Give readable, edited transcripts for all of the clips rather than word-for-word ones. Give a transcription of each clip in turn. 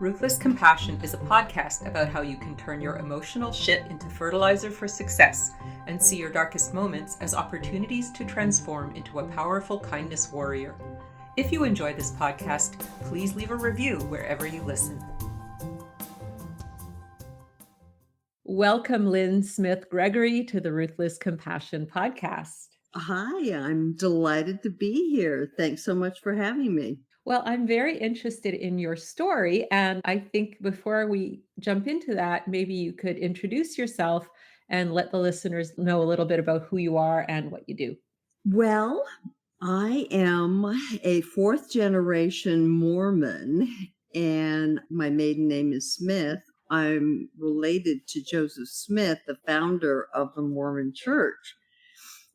Ruthless Compassion is a podcast about how you can turn your emotional shit into fertilizer for success and see your darkest moments as opportunities to transform into a powerful kindness warrior. If you enjoy this podcast, please leave a review wherever you listen. Welcome, LYN SMITH GREGORY, to the Ruthless Compassion podcast. Hi, I'm delighted to be here. Thanks so much for having me. Well, I'm very interested in your story, and I think before we jump into that, maybe you could introduce yourself and let the listeners know a little bit about who you are and what you do. Well, I am a fourth generation Mormon, and my maiden name is Smith. I'm related to Joseph Smith, the founder of the Mormon Church.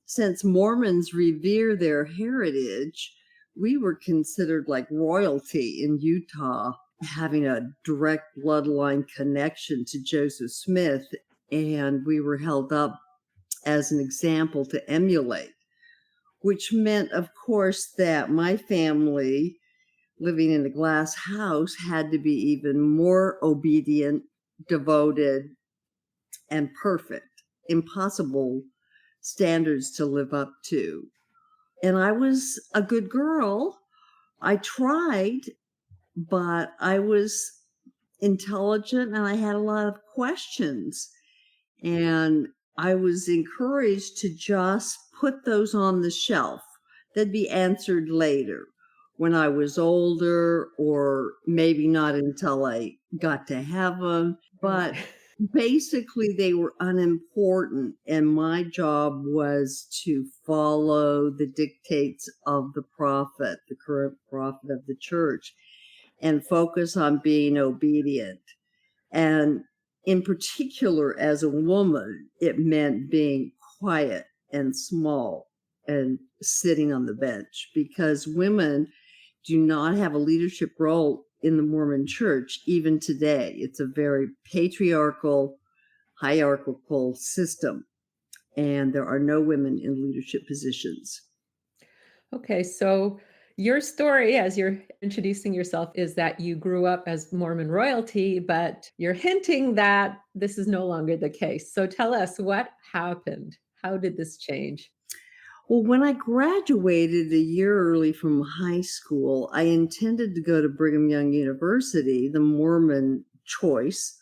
Since Mormons revere their heritage, we were considered like royalty in Utah, having a direct bloodline connection to Joseph Smith, and we were held up as an example to emulate, which meant, of course, that my family, living in a glass house, had to be even more obedient, devoted, and perfect. Impossible standards to live up to. And I was a good girl. I tried, but I was intelligent and I had a lot of questions. And I was encouraged to just put those on the shelf. They'd be answered later when I was older, or maybe not until I got to heaven. But basically, they were unimportant, and my job was to follow the dictates of the prophet, the current prophet of the church, and focus on being obedient. And in particular, as a woman, it meant being quiet and small and sitting on the bench, because women do not have a leadership role in the Mormon Church even today. It's a very patriarchal, hierarchical system, and there are no women in leadership positions. Okay, so your story, as you're introducing yourself, is that you grew up as Mormon royalty, but you're hinting that this is no longer the case. So tell us, what happened? How did this change? Well, when I graduated a year early from high school, I intended to go to Brigham Young University, the Mormon choice.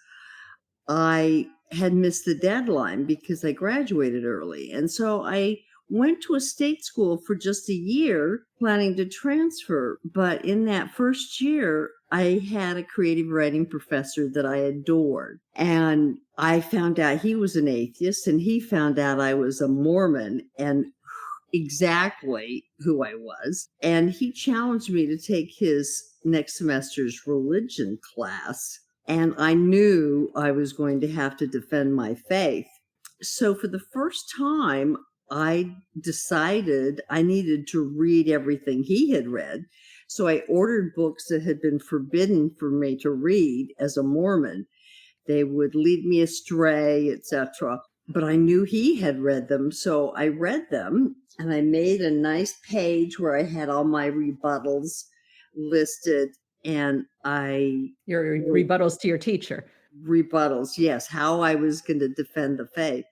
I had missed the deadline because I graduated early. And so I went to a state school for just a year, planning to transfer. But in that first year, I had a creative writing professor that I adored. And I found out he was an atheist, and he found out I was a Mormon and exactly who I was. And he challenged me to take his next semester's religion class. And I knew I was going to have to defend my faith. So for the first time, I decided I needed to read everything he had read. So I ordered books that had been forbidden for me to read as a Mormon. They would lead me astray, etc. But I knew he had read them, so I read them, and I made a nice page where I had all my rebuttals listed, and Your rebuttals to your teacher. Rebuttals, yes, how I was going to defend the faith.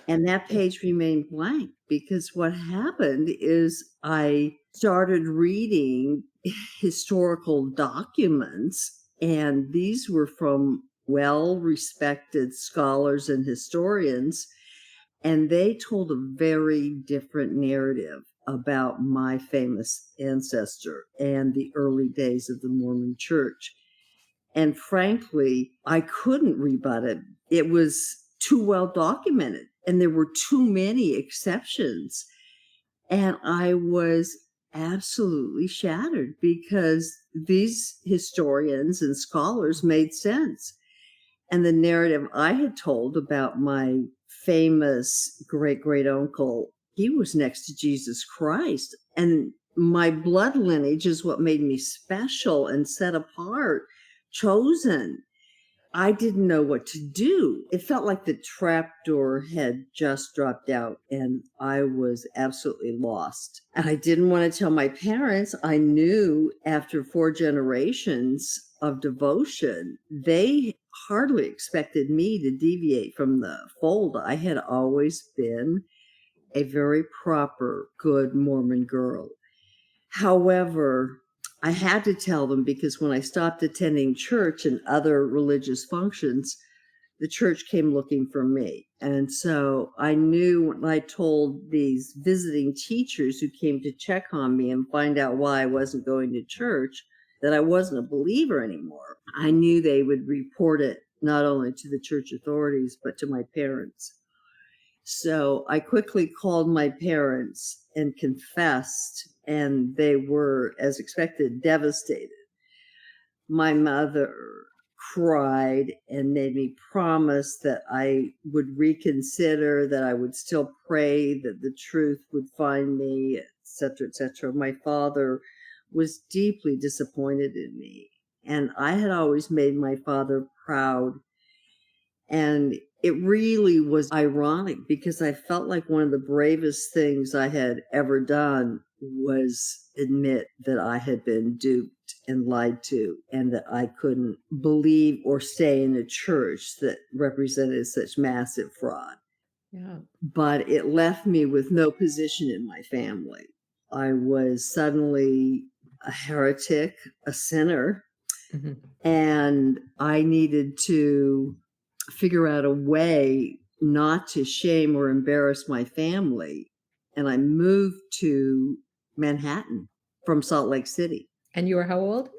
And that page remained blank, because what happened is I started reading historical documents, and these were from well-respected scholars and historians, and they told a very different narrative about my famous ancestor and the early days of the Mormon Church. And frankly, I couldn't rebut it. It was too well documented, and there were too many exceptions. And I was absolutely shattered, because these historians and scholars made sense. And the narrative I had told about my famous great-great-uncle, he was next to Jesus Christ. And my blood lineage is what made me special and set apart, chosen. I didn't know what to do. It felt like the trapdoor had just dropped out, and I was absolutely lost. And I didn't want to tell my parents. I knew after 4 generations of devotion, they hardly expected me to deviate from the fold. I had always been a very proper, good Mormon girl. However, I had to tell them because when I stopped attending church and other religious functions, the church came looking for me. And so I knew when I told these visiting teachers who came to check on me and find out why I wasn't going to church, that I wasn't a believer anymore. I knew they would report it not only to the church authorities, but to my parents. So I quickly called my parents and confessed, and they were, as expected, devastated. My mother cried and made me promise that I would reconsider, that I would still pray, that the truth would find me, etc., etc. My father was deeply disappointed in me, and I had always made my father proud. And it really was ironic because I felt like one of the bravest things I had ever done was admit that I had been duped and lied to, and that I couldn't believe or stay in a church that represented such massive fraud. Yeah. But it left me with no position in my family. I was suddenly a heretic, a sinner, and I needed to figure out a way not to shame or embarrass my family. And I moved to Manhattan from Salt Lake City. And you were how old?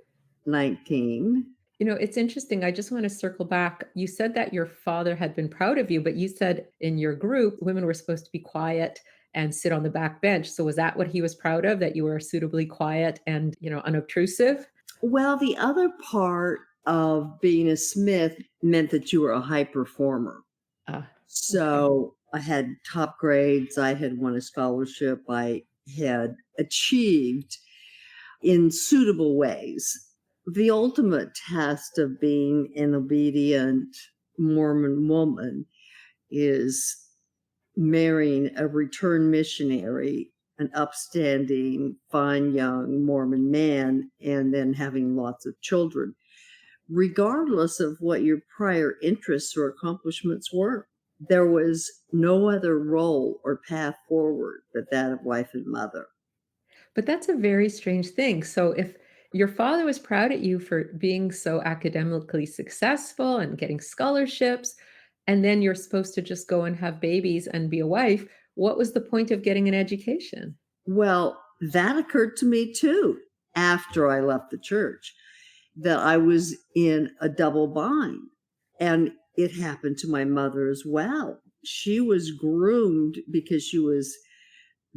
19. You know, it's interesting. I just want to circle back. You said that your father had been proud of you, but you said in your group, women were supposed to be quiet and sit on the back bench. So was that what he was proud of, that you were suitably quiet and, unobtrusive? Well, the other part of being a Smith meant that you were a high performer. So I had top grades. I had won a scholarship. I had achieved in suitable ways. The ultimate test of being an obedient Mormon woman is marrying a returned missionary, an upstanding, fine young Mormon man, and then having lots of children, regardless of what your prior interests or accomplishments were. There was no other role or path forward but that of wife and mother. But that's a very strange thing. So if your father was proud at you for being so academically successful and getting scholarships, and then you're supposed to just go and have babies and be a wife, what was the point of getting an education? Well, that occurred to me too after I left the church, that I was in a double bind. And it happened to my mother as well. She was groomed because she was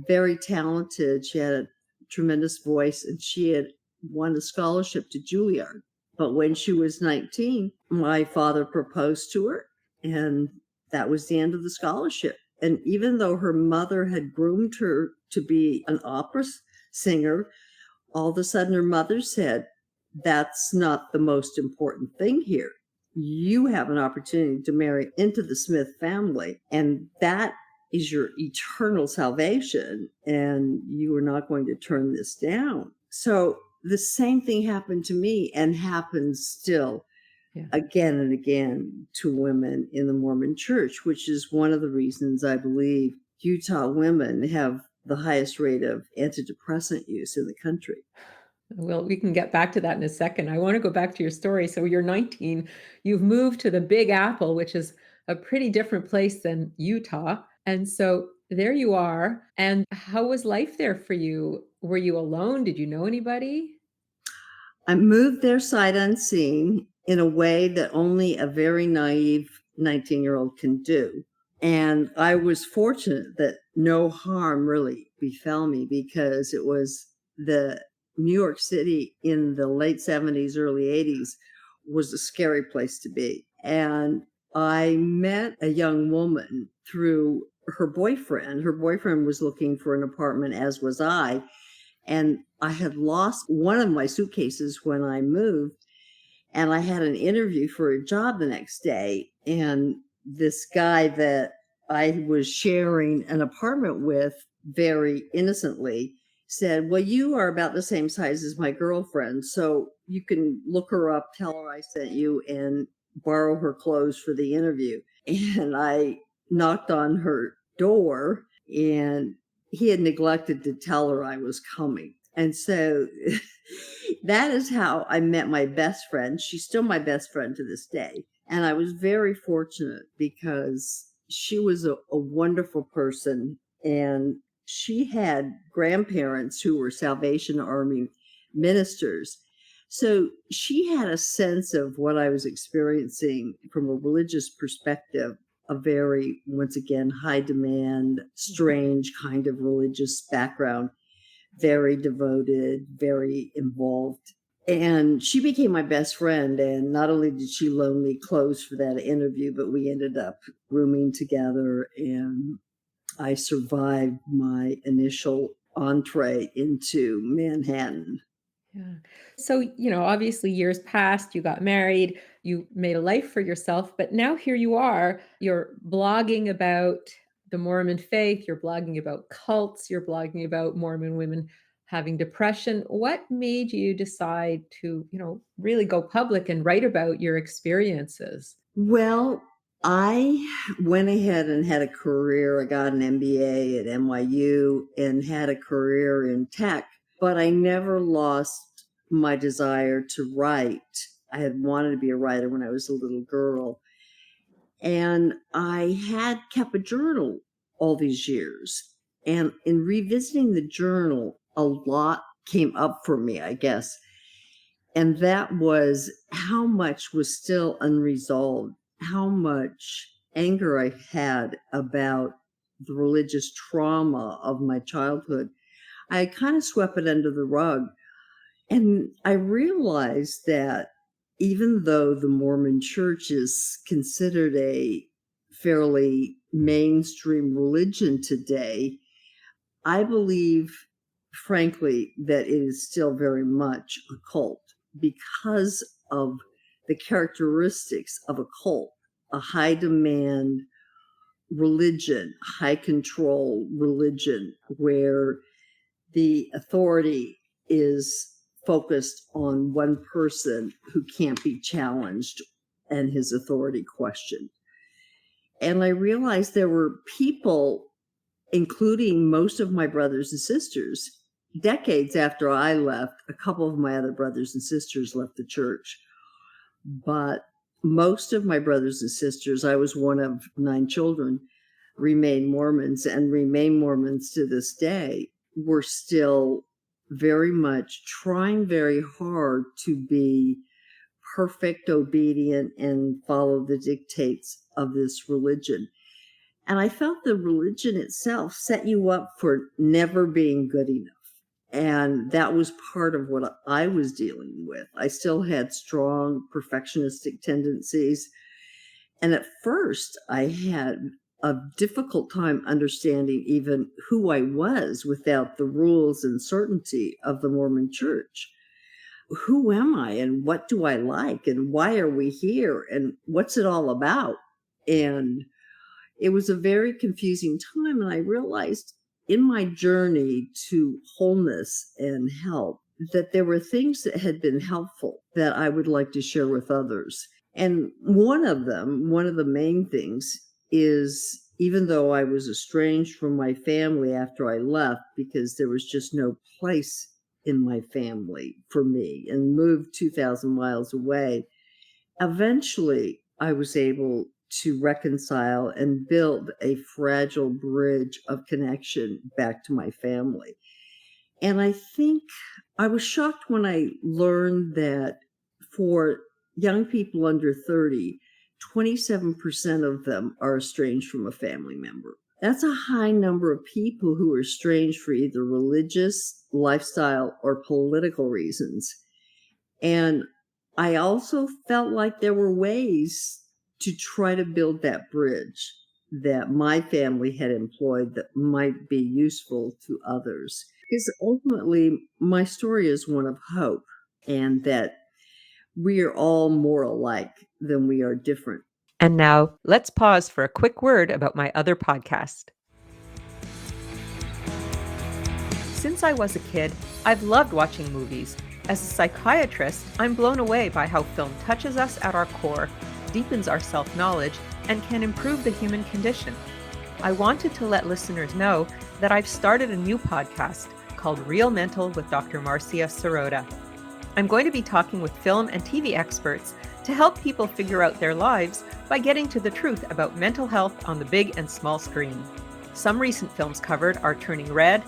very talented. She had a tremendous voice, and she had won a scholarship to Juilliard. But when she was 19, my father proposed to her, and that was the end of the scholarship. And even though her mother had groomed her to be an opera singer, all of a sudden her mother said, "That's not the most important thing here. You have an opportunity to marry into the Smith family, and that is your eternal salvation, and you are not going to turn this down." So the same thing happened to me, and happens still again and again to women in the Mormon Church, which is one of the reasons I believe Utah women have the highest rate of antidepressant use in the country. Well, we can get back to that in a second. I want to go back to your story. So you're 19, you've moved to the Big Apple, which is a pretty different place than Utah. And so there you are. And how was life there for you? Were you alone? Did you know anybody? I moved there sight unseen in a way that only a very naive 19-year-old can do. And I was fortunate that no harm really befell me, because it was the New York City in the late 70s, early 80s was a scary place to be. And I met a young woman through her boyfriend. Her boyfriend was looking for an apartment, as was I. And I had lost one of my suitcases when I moved, and I had an interview for a job the next day. And this guy that I was sharing an apartment with very innocently said, "Well, you are about the same size as my girlfriend, so you can look her up, tell her I sent you, and borrow her clothes for the interview. And I knocked on her door, and he had neglected to tell her I was coming. And so that is how I met my best friend. She's still my best friend to this day. And I was very fortunate because she was a wonderful person, and she had grandparents who were Salvation Army ministers. So she had a sense of what I was experiencing from a religious perspective, a very, once again, high demand, strange kind of religious background, very devoted, very involved. And she became my best friend. And not only did she loan me clothes for that interview, but we ended up rooming together, and I survived my initial entree into Manhattan. Yeah. So, obviously years passed, you got married, you made a life for yourself, but now here you are, you're blogging about the Mormon faith, you're blogging about cults, you're blogging about Mormon women having depression. What made you decide to, really go public and write about your experiences? Well, I went ahead and had a career. I got an MBA at NYU and had a career in tech, but I never lost my desire to write. I had wanted to be a writer when I was a little girl. And I had kept a journal all these years. And in revisiting the journal, a lot came up for me, I guess. And that was how much was still unresolved, how much anger I had about the religious trauma of my childhood. I kind of swept it under the rug. And I realized that even though the Mormon Church is considered a fairly mainstream religion today, I believe, frankly, that it is still very much a cult because of the characteristics of a cult, a high demand religion, high control religion, where the authority is focused on one person who can't be challenged and his authority questioned. And I realized there were people, including most of my brothers and sisters, decades after I left. A couple of my other brothers and sisters left the church, but most of my brothers and sisters, I was one of 9 children, remain Mormons and remain Mormons to this day. We're still very much trying very hard to be perfect, obedient, and follow the dictates of this religion. And I felt the religion itself set you up for never being good enough. And that was part of what I was dealing with. I still had strong perfectionistic tendencies. And at first, I had a difficult time understanding even who I was without the rules and certainty of the Mormon Church. Who am I, and what do I like, and why are we here, and what's it all about? And it was a very confusing time, and I realized in my journey to wholeness and health that there were things that had been helpful that I would like to share with others. And one of the main things is, even though I was estranged from my family after I left because there was just no place in my family for me and moved 2,000 miles away, eventually I was able to reconcile and build a fragile bridge of connection back to my family. And I think I was shocked when I learned that for young people under 30, 27% of them are estranged from a family member. That's a high number of people who are estranged for either religious, lifestyle, or political reasons. And I also felt like there were ways to try to build that bridge that my family had employed that might be useful to others. Because ultimately, my story is one of hope, and that we are all more alike than we are different. And now let's pause for a quick word about my other podcast. Since I was a kid, I've loved watching movies. As a psychiatrist, I'm blown away by how film touches us at our core, deepens our self-knowledge, and can improve the human condition. I wanted to let listeners know that I've started a new podcast called Real Mental with Dr. Marcia Sirota. I'm going to be talking with film and TV experts to help people figure out their lives by getting to the truth about mental health on the big and small screen. Some recent films covered are Turning Red,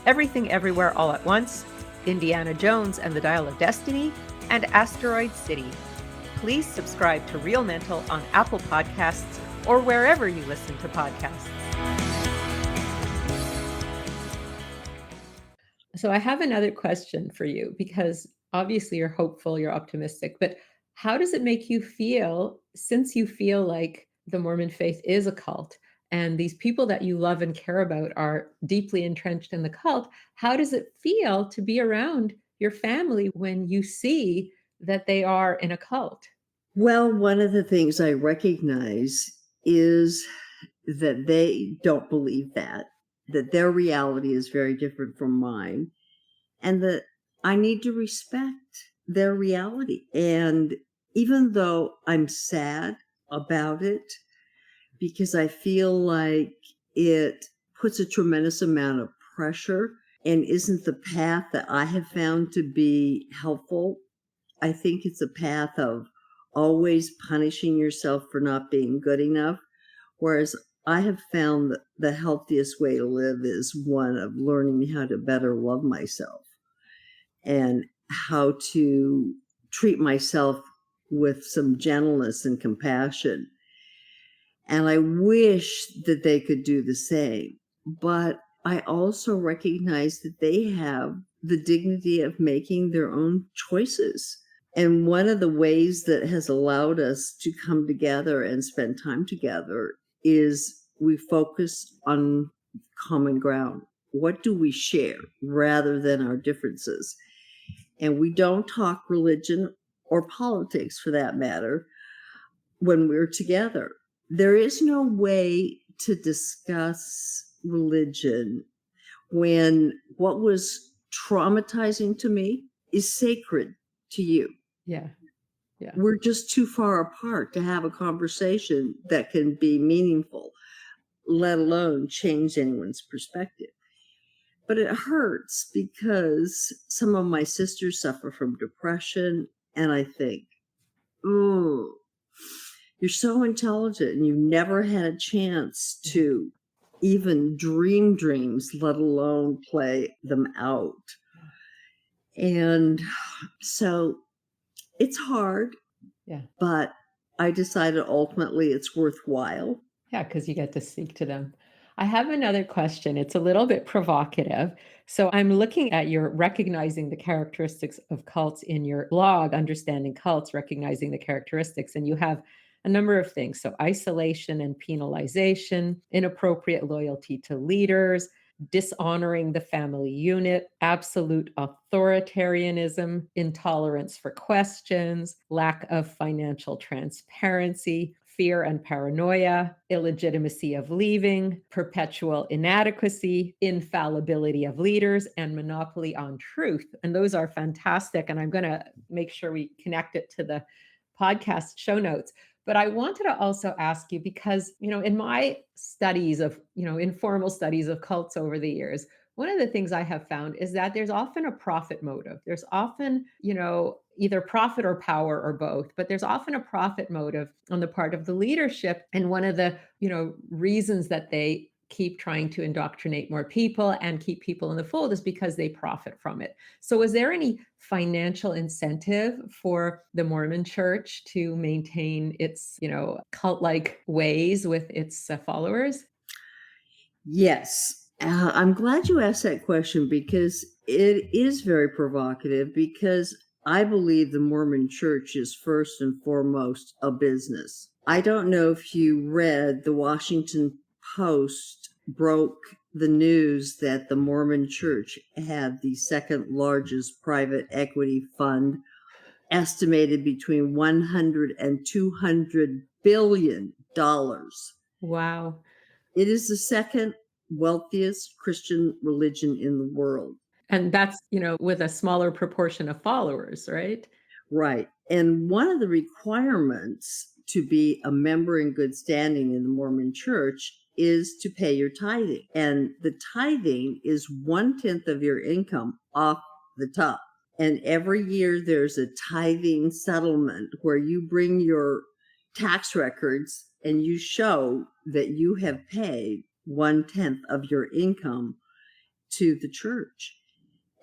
Everything Everywhere All at Once, Indiana Jones and the Dial of Destiny, and Asteroid City. Please subscribe to Real Mental on Apple Podcasts or wherever you listen to podcasts. So I have another question for you, because obviously you're hopeful, you're optimistic, but how does it make you feel, since you feel like the Mormon faith is a cult and these people that you love and care about are deeply entrenched in the cult? How does it feel to be around your family when you see that they are in a cult? Well, one of the things I recognize is that they don't believe that their reality is very different from mine, and that I need to respect their reality. And even though I'm sad about it, because I feel like it puts a tremendous amount of pressure and isn't the path that I have found to be helpful, I think it's a path of always punishing yourself for not being good enough. Whereas I have found that the healthiest way to live is one of learning how to better love myself and how to treat myself with some gentleness and compassion. And I wish that they could do the same. But I also recognize that they have the dignity of making their own choices. And one of the ways that has allowed us to come together and spend time together is we focus on common ground. What do we share rather than our differences? And we don't talk religion or politics, for that matter, when we're together. There is no way to discuss religion when what was traumatizing to me is sacred to you. Yeah. We're just too far apart to have a conversation that can be meaningful, let alone change anyone's perspective. But it hurts because some of my sisters suffer from depression, and I think, oh, you're so intelligent and you never had a chance to even dream dreams, let alone play them out. And so it's hard. Yeah. But I decided ultimately it's worthwhile. Yeah, because you get to speak to them. I have another question. It's a little bit provocative. So I'm looking at your recognizing the characteristics of cults in your blog, Understanding Cults, recognizing the characteristics, and you have a number of things. So isolation and penalization, inappropriate loyalty to leaders, dishonoring the family unit, absolute authoritarianism, intolerance for questions, lack of financial transparency, fear and paranoia, illegitimacy of leaving, perpetual inadequacy, infallibility of leaders, and monopoly on truth. And those are fantastic. And I'm going to make sure we connect it to the podcast show notes. But I wanted to also ask you, because, in my studies of, informal studies of cults over the years, one of the things I have found is that there's often a profit motive. There's often, either profit or power or both, but there's often a profit motive on the part of the leadership. And one of the, reasons that they keep trying to indoctrinate more people and keep people in the fold is because they profit from it. So is there any financial incentive for the Mormon Church to maintain its, cult-like ways with its followers? Yes. I'm glad you asked that question because it is very provocative, because I believe the Mormon Church is first and foremost a business. I don't know if you read the Washington Post broke the news that the Mormon Church had the second largest private equity fund, estimated between $100 and $200 billion. Wow. It is the second wealthiest Christian religion in the world. And that's, with a smaller proportion of followers, right? Right. And one of the requirements to be a member in good standing in the Mormon Church is to pay your tithing. And the tithing is 1/10 of your income off the top. And every year there's a tithing settlement where you bring your tax records and you show that you have paid 1/10 of your income to the church.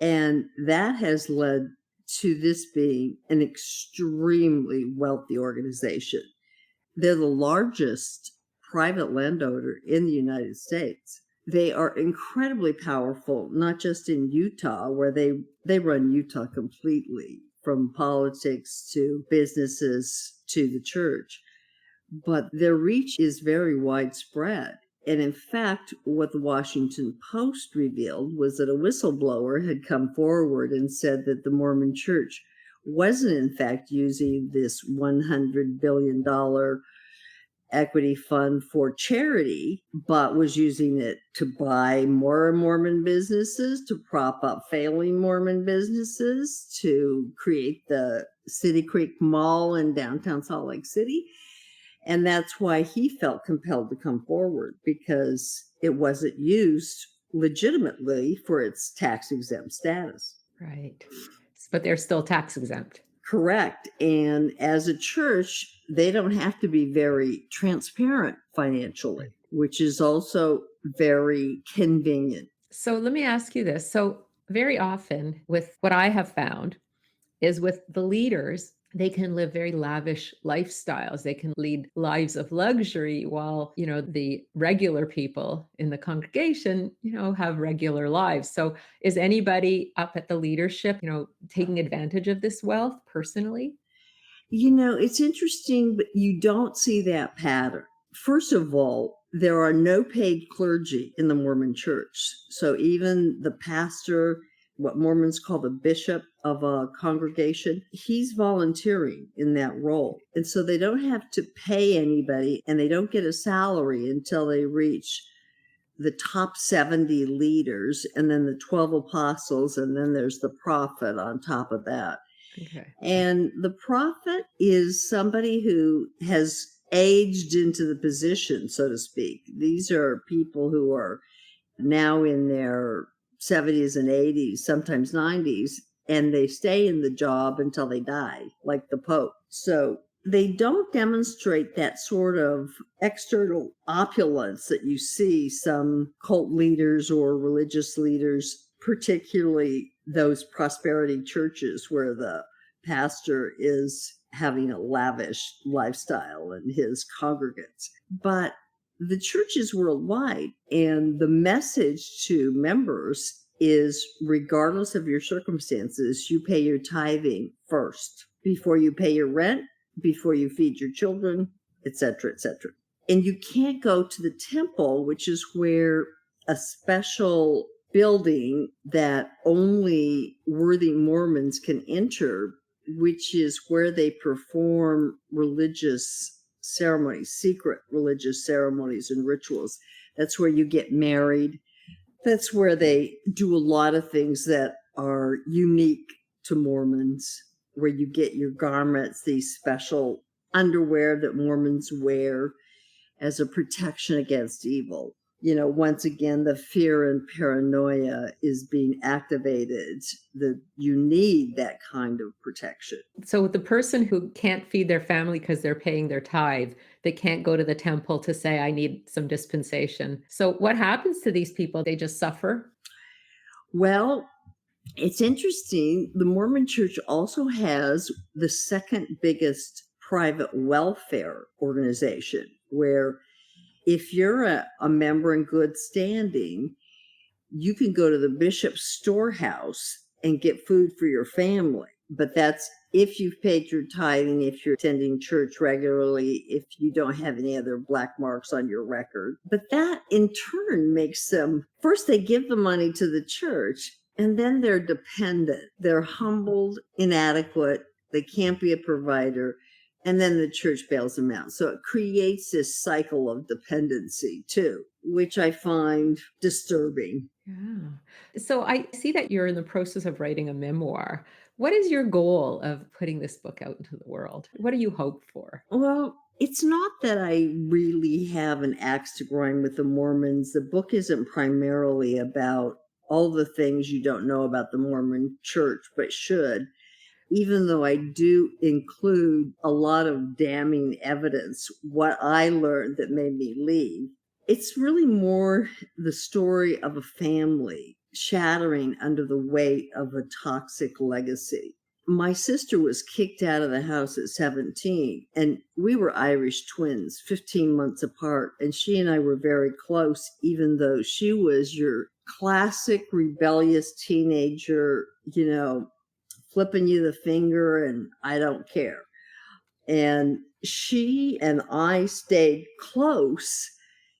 And that has led to this being an extremely wealthy organization. They're the largest private landowner in the United States. They are incredibly powerful, not just in Utah, where they run Utah completely, from politics to businesses to the church, but their reach is very widespread. And in fact, what the Washington Post revealed was that a whistleblower had come forward and said that the Mormon Church wasn't in fact using this $100 billion equity fund for charity, but was using it to buy more Mormon businesses, to prop up failing Mormon businesses, to create the City Creek Mall in downtown Salt Lake City. And that's why he felt compelled to come forward, because it wasn't used legitimately for its tax-exempt status. Right. But they're still tax exempt. Correct. And as a church, they don't have to be very transparent financially, which is also very convenient. So let me ask you this. So very often with what I have found is with the leaders, they can live very lavish lifestyles. They can lead lives of luxury while, the regular people in the congregation, have regular lives. So is anybody up at the leadership, taking advantage of this wealth personally? It's interesting, but you don't see that pattern. First of all, there are no paid clergy in the Mormon Church. So even the pastor, what Mormons call the bishop of a congregation, he's volunteering in that role. And so they don't have to pay anybody, and they don't get a salary until they reach the top 70 leaders, and then the 12 apostles, and then there's the prophet on top of that. Okay. And the prophet is somebody who has aged into the position, so to speak. These are people who are now in their 70s and 80s, sometimes 90s, and they stay in the job until they die, like the Pope. So they don't demonstrate that sort of external opulence that you see some cult leaders or religious leaders, particularly those prosperity churches where the pastor is having a lavish lifestyle and his congregants. But the church is worldwide, and the message to members is, regardless of your circumstances, you pay your tithing first before you pay your rent, before you feed your children, etc., etc. And you can't go to the temple, which is where a special building that only worthy Mormons can enter, which is where they perform religious ceremonies, secret religious ceremonies and rituals. That's where you get married. That's where they do a lot of things that are unique to Mormons, where you get your garments, these special underwear that Mormons wear as a protection against evil. Once again, the fear and paranoia is being activated. You need that kind of protection. So the person who can't feed their family because they're paying their tithe, they can't go to the temple to say, I need some dispensation. So what happens to these people? They just suffer? Well, it's interesting. The Mormon Church also has the second biggest private welfare organization, where if you're a member in good standing, you can go to the bishop's storehouse and get food for your family. But that's if you've paid your tithing, if you're attending church regularly, if you don't have any other black marks on your record. But that in turn makes them, first they give the money to the church, and then they're dependent. They're humbled, inadequate. They can't be a provider. and then the church bails them out. So it creates this cycle of dependency too, which I find disturbing. Yeah. So I see that you're in the process of writing a memoir. What is your goal of putting this book out into the world? What do you hope for? Well, it's not that I really have an axe to grind with the Mormons. The book isn't primarily about all the things you don't know about the Mormon Church, but should, even though I do include a lot of damning evidence, what I learned that made me leave. It's really more the story of a family shattering under the weight of a toxic legacy. My sister was kicked out of the house at 17, and we were Irish twins, 15 months apart, and she and I were very close, even though she was your classic rebellious teenager, flipping you the finger and I don't care. And she and I stayed close,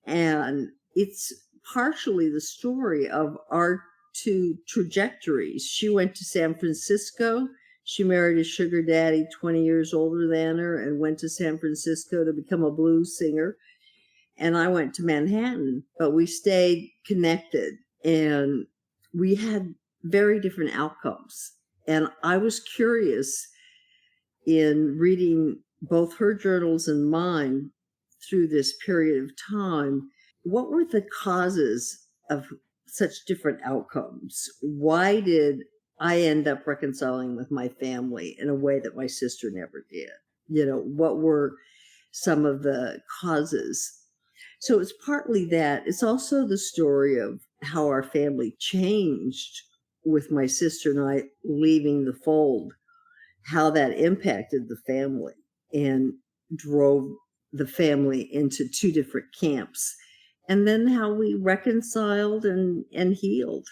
and it's partially the story of our two trajectories. She went to San Francisco. She married a sugar daddy 20 years older than her and went to San Francisco to become a blues singer. And I went to Manhattan, but we stayed connected and we had very different outcomes. And I was curious in reading both her journals and mine through this period of time, what were the causes of such different outcomes? Why did I end up reconciling with my family in a way that my sister never did? What were some of the causes? So it's partly that. It's also the story of how our family changed with my sister and I leaving the fold, how that impacted the family and drove the family into two different camps, and then how we reconciled and healed.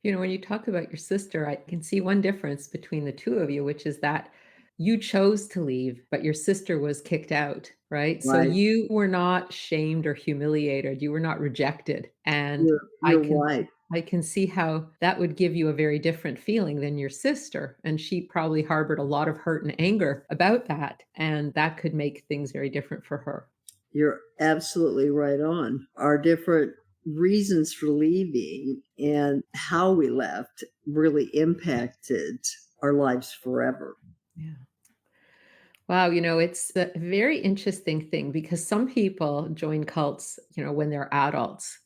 When you talk about your sister, I can see one difference between the two of you, which is that you chose to leave, but your sister was kicked out, right? So Right. you were not shamed or humiliated. You were not rejected. And I You're can right. I can see how that would give you a very different feeling than your sister. And she probably harbored a lot of hurt and anger about that. And that could make things very different for her. You're absolutely right on. Our different reasons for leaving and how we left really impacted our lives forever. Yeah. Wow, it's a very interesting thing because some people join cults, when they're adults,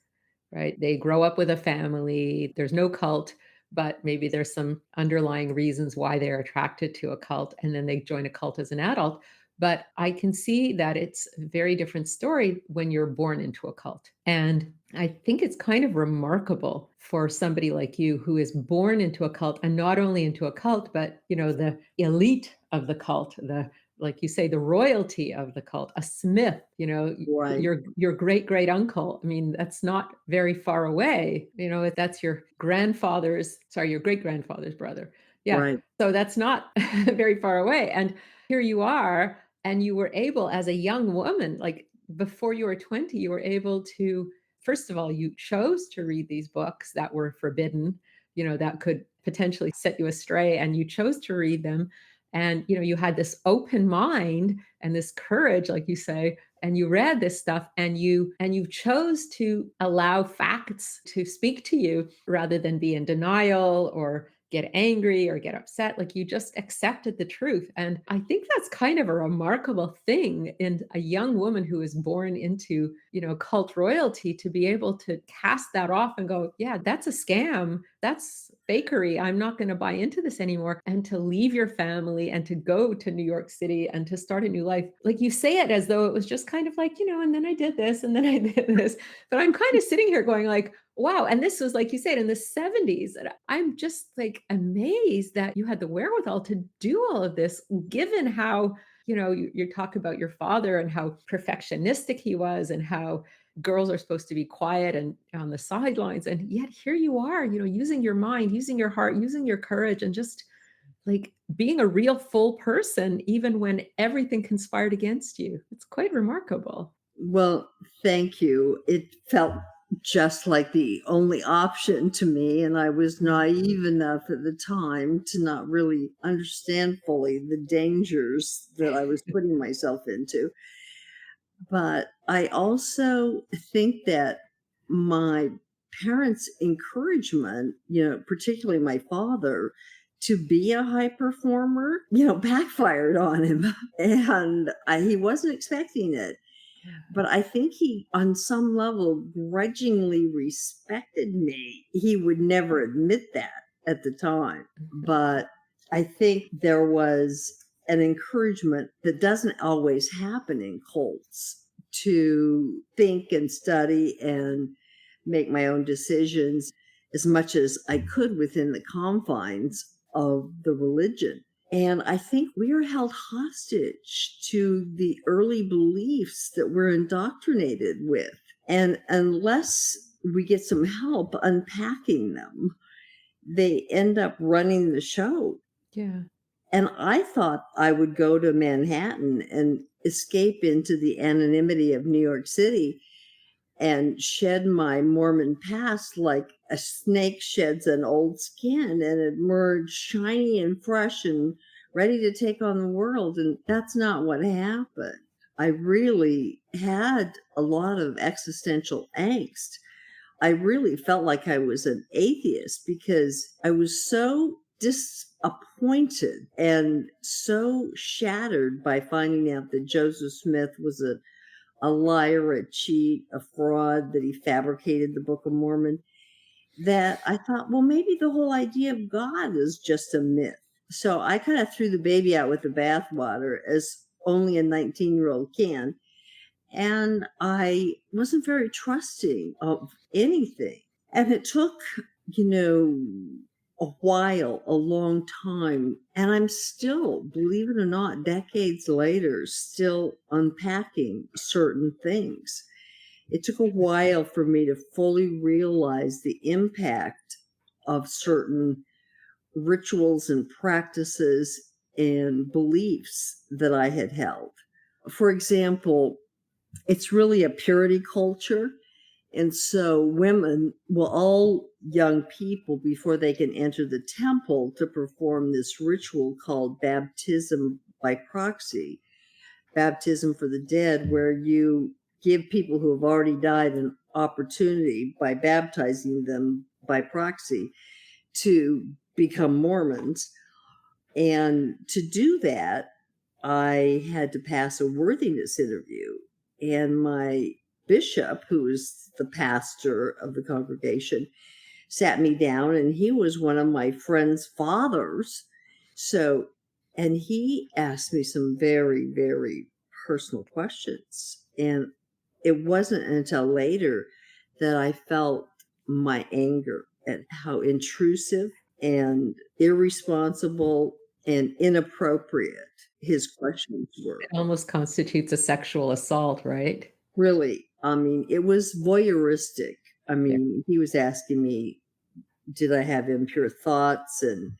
right? They grow up with a family, there's no cult, but maybe there's some underlying reasons why they're attracted to a cult, and then they join a cult as an adult. But I can see that it's a very different story when you're born into a cult. And I think it's kind of remarkable for somebody like you who is born into a cult, and not only into a cult, but the elite of the cult, the like you say, the royalty of the cult, a Smith, Right. your great great uncle. I mean, that's not very far away. If that's your your great grandfather's brother. Yeah. Right. So that's not very far away. And here you are, and you were able, as a young woman, like before you were 20, you were able to, first of all, you chose to read these books that were forbidden, that could potentially set you astray, and you chose to read them. And you had this open mind and this courage, like you say, and you read this stuff, and you chose to allow facts to speak to you rather than be in denial or get angry or get upset. Like, you just accepted the truth. And I think that's kind of a remarkable thing in a young woman who is born into cult royalty, to be able to cast that off and go, yeah, that's a scam, that's fakery, I'm not going to buy into this anymore, and to leave your family and to go to New York City and to start a new life. Like, you say it as though it was just kind of like, and then I did this and then I did this. But I'm kind of sitting here going like, wow. And this was, like you said, in the 70s. And I'm just like amazed that you had the wherewithal to do all of this, given how, you talk about your father and how perfectionistic he was, and how girls are supposed to be quiet and on the sidelines. And yet here you are, using your mind, using your heart, using your courage, and just like being a real full person, even when everything conspired against you. It's quite remarkable. Well, thank you. It felt just like the only option to me. And I was naive enough at the time to not really understand fully the dangers that I was putting myself into. But I also think that my parents' encouragement, particularly my father, to be a high performer, backfired on him. And he wasn't expecting it. But I think he, on some level, grudgingly respected me. He would never admit that at the time. But I think there was an encouragement that doesn't always happen in cults to think and study and make my own decisions as much as I could within the confines of the religion. And I think we are held hostage to the early beliefs that we're indoctrinated with. And unless we get some help unpacking them, they end up running the show. Yeah. And I thought I would go to Manhattan and escape into the anonymity of New York City and shed my Mormon past like a snake sheds an old skin and emerge shiny and fresh and ready to take on the world. And that's not what happened. I really had a lot of existential angst. I really felt like I was an atheist because I was so disappointed and so shattered by finding out that Joseph Smith was a liar, a cheat, a fraud, that he fabricated the Book of Mormon, that I thought, well, maybe the whole idea of God is just a myth. So I kind of threw the baby out with the bathwater, as only a 19-year-old can. And I wasn't very trusting of anything. And it took, a while, a long time. And I'm still, believe it or not, decades later, still unpacking certain things. It took a while for me to fully realize the impact of certain rituals and practices and beliefs that I had held. For example, it's really a purity culture. And so women, well, all young people, before they can enter the temple to perform this ritual called baptism by proxy, baptism for the dead, where you give people who have already died an opportunity by baptizing them by proxy to become Mormons. And to do that, I had to pass a worthiness interview. And my bishop, who was the pastor of the congregation, sat me down, and he was one of my friend's fathers. So, and he asked me some very, very personal questions. And it wasn't until later that I felt my anger at how intrusive and irresponsible and inappropriate his questions were. It almost constitutes a sexual assault, right? Really, I mean, it was voyeuristic. I mean, he was asking me, did I have impure thoughts? And,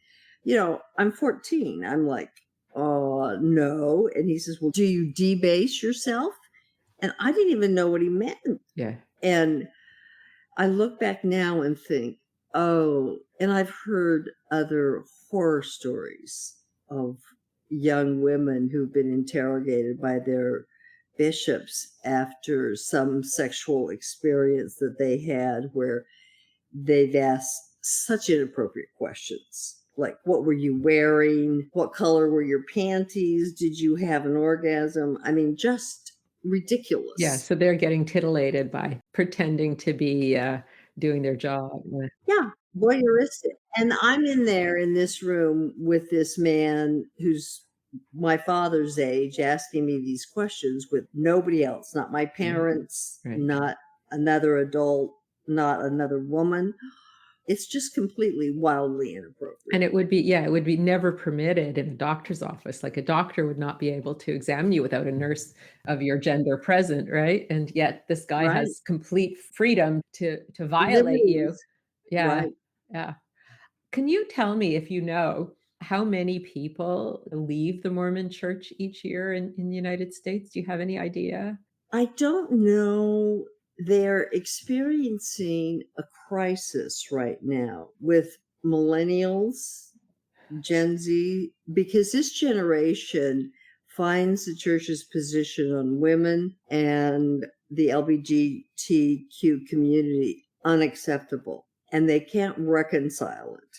I'm 14. I'm like, no. And he says, well, do you debase yourself? And I didn't even know what he meant. Yeah. And I look back now and think, and I've heard other horror stories of young women who've been interrogated by their bishops after some sexual experience that they had, where they've asked such inappropriate questions. Like, what were you wearing? What color were your panties? Did you have an orgasm? I mean, just ridiculous. Yeah. So they're getting titillated by pretending to be doing their job. Yeah, voyeuristic. And I'm in there in this room with this man who's my father's age asking me these questions with nobody else, not my parents, Right. not another adult, not another woman. It's just completely wildly inappropriate. And it would be never permitted in a doctor's office. Like, a doctor would not be able to examine you without a nurse of your gender present, right? And yet this guy Right. has complete freedom to violate you. Liberties. Yeah. Right. Yeah. Can you tell me, if you know, how many people leave the Mormon Church each year in the United States? Do you have any idea? I don't know they're experiencing a crisis right now with millennials, Gen Z, because this generation finds the church's position on women and the LGBTQ community unacceptable, and they can't reconcile it.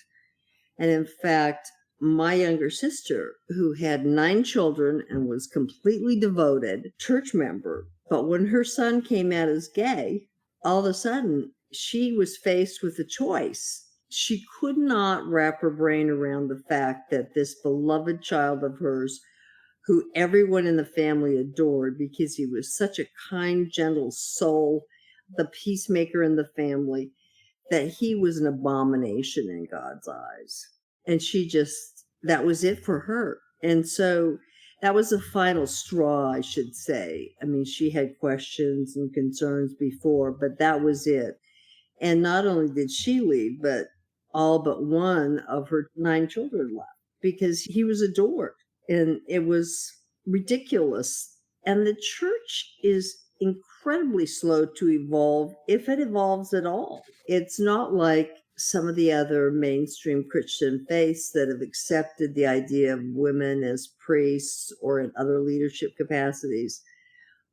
And in fact, my younger sister, who had 9 children and was completely devoted church member, but when her son came out as gay, all of a sudden she was faced with a choice. She could not wrap her brain around the fact that this beloved child of hers, who everyone in the family adored because he was such a kind, gentle soul, the peacemaker in the family, that he was an abomination in God's eyes. And that was it for her. And so that was the final straw, I should say. I mean, she had questions and concerns before, but that was it. And not only did she leave, but all but one of her 9 children left because he was adored. And it was ridiculous. And the church is incredibly slow to evolve, if it evolves at all. It's not like some of the other mainstream Christian faiths that have accepted the idea of women as priests or in other leadership capacities.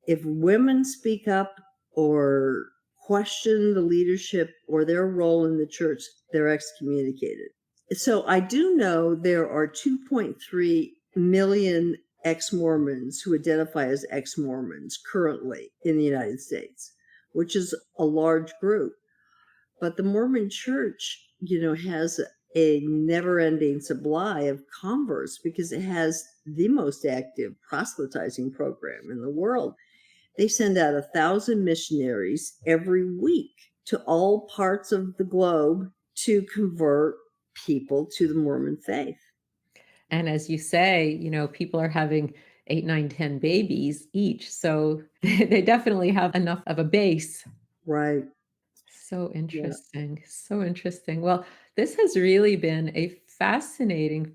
If women speak up or question the leadership or their role in the church, they're excommunicated. So I do know there are 2.3 million ex-Mormons who identify as ex-Mormons currently in the United States, which is a large group. But the Mormon Church, has a never-ending supply of converts because it has the most active proselytizing program in the world. They send out 1,000 missionaries every week to all parts of the globe to convert people to the Mormon faith. And as you say, people are having 8, 9, 10 babies each. So they definitely have enough of a base. Right. So interesting. So interesting. Well, this has really been a fascinating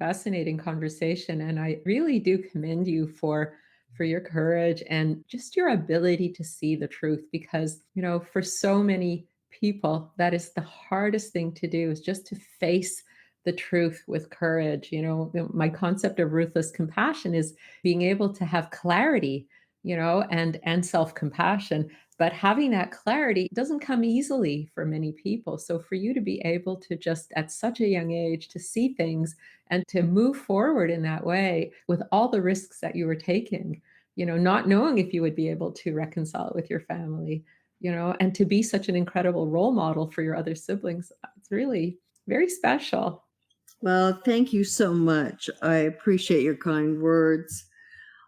conversation. And I really do commend you for your courage and just your ability to see the truth because, for so many people, that is the hardest thing to do is just to face the truth with courage. My concept of ruthless compassion is being able to have clarity, and self-compassion. But having that clarity doesn't come easily for many people. So for you to be able to just at such a young age to see things and to move forward in that way with all the risks that you were taking, not knowing if you would be able to reconcile it with your family, and to be such an incredible role model for your other siblings, it's really very special. Well, thank you so much. I appreciate your kind words.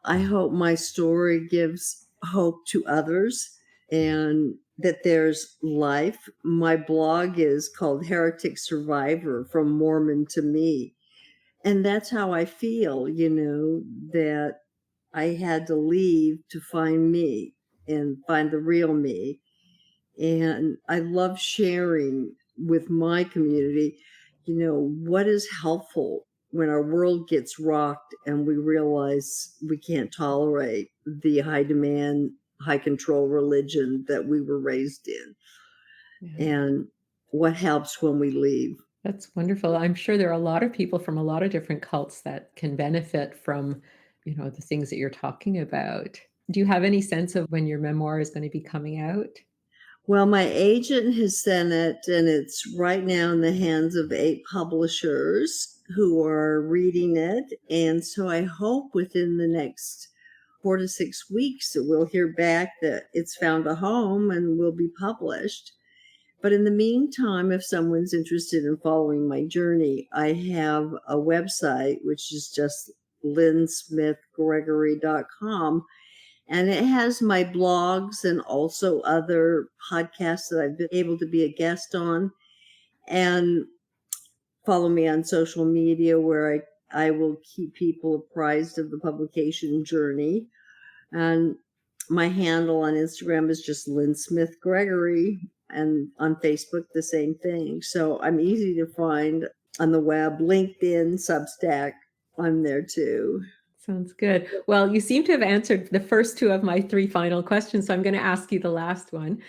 I hope my story gives hope to others and that there's life. My blog is called Heretic Survivor, From Mormon to Me. And that's how I feel, that I had to leave to find me and find the real me. And I love sharing with my community, what is helpful when our world gets rocked and we realize we can't tolerate the high demand, high control religion that we were raised in. Yeah. And what helps when we leave. That's wonderful. I'm sure there are a lot of people from a lot of different cults that can benefit from, the things that you're talking about. Do you have any sense of when your memoir is going to be coming out? Well, my agent has sent it, and it's right now in the hands of 8 publishers who are reading it. And so I hope within the next 4 to 6 weeks that we'll hear back that it's found a home and will be published. But in the meantime, if someone's interested in following my journey, I have a website, which is just lynsmithgregory.com. And it has my blogs and also other podcasts that I've been able to be a guest on. And follow me on social media where I will keep people apprised of the publication journey. And my handle on Instagram is just LYN SMITH GREGORY, and on Facebook, the same thing. So I'm easy to find on the web, LinkedIn, Substack, I'm there too. Sounds good. Well, you seem to have answered the first two of my three final questions, so I'm going to ask you the last one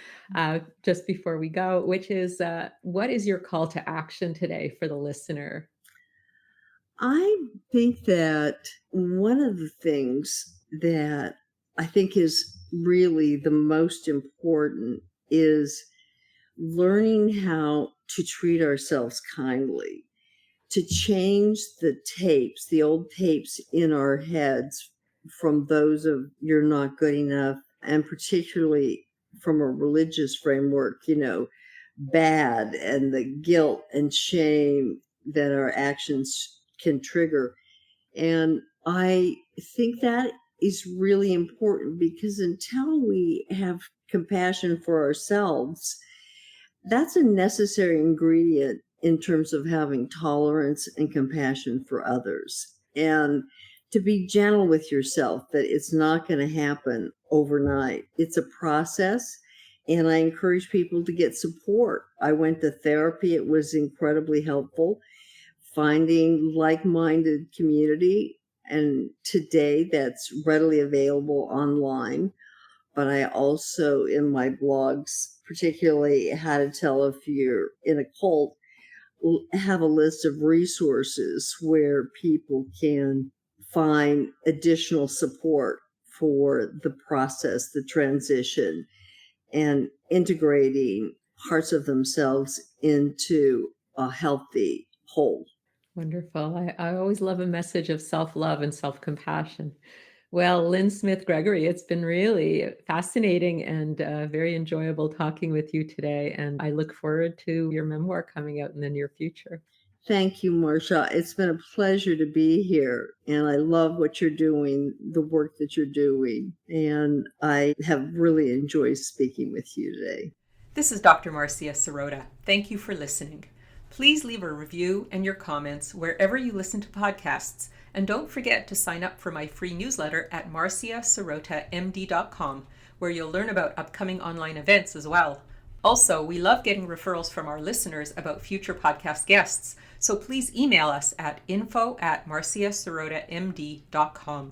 just before we go, which is what is your call to action today for the listener? I think that one of the things that I think is really the most important is learning how to treat ourselves kindly, to change the old tapes in our heads from those of you're not good enough, and particularly from a religious framework, bad and the guilt and shame that our actions can trigger. And I think that is really important because until we have compassion for ourselves, that's a necessary ingredient in terms of having tolerance and compassion for others. And to be gentle with yourself, that it's not going to happen overnight. It's a process. And I encourage people to get support. I went to therapy. It was incredibly helpful. Finding like-minded community. And today that's readily available online. But I also, in my blogs, particularly how to tell if you're in a cult, have a list of resources where people can find additional support for the process, the transition, and integrating parts of themselves into a healthy whole. Wonderful. I always love a message of self-love and self-compassion. Well, LYN SMITH GREGORY, it's been really fascinating and very enjoyable talking with you today. And I look forward to your memoir coming out in the near future. Thank you, Marcia. It's been a pleasure to be here. And I love what you're doing, the work that you're doing. And I have really enjoyed speaking with you today. This is Dr. Marcia Sirota. Thank you for listening. Please leave a review and your comments wherever you listen to podcasts. And don't forget to sign up for my free newsletter at marciasirotamd.com, where you'll learn about upcoming online events as well. Also, we love getting referrals from our listeners about future podcast guests, so please email us at info@marciasirotamd.com.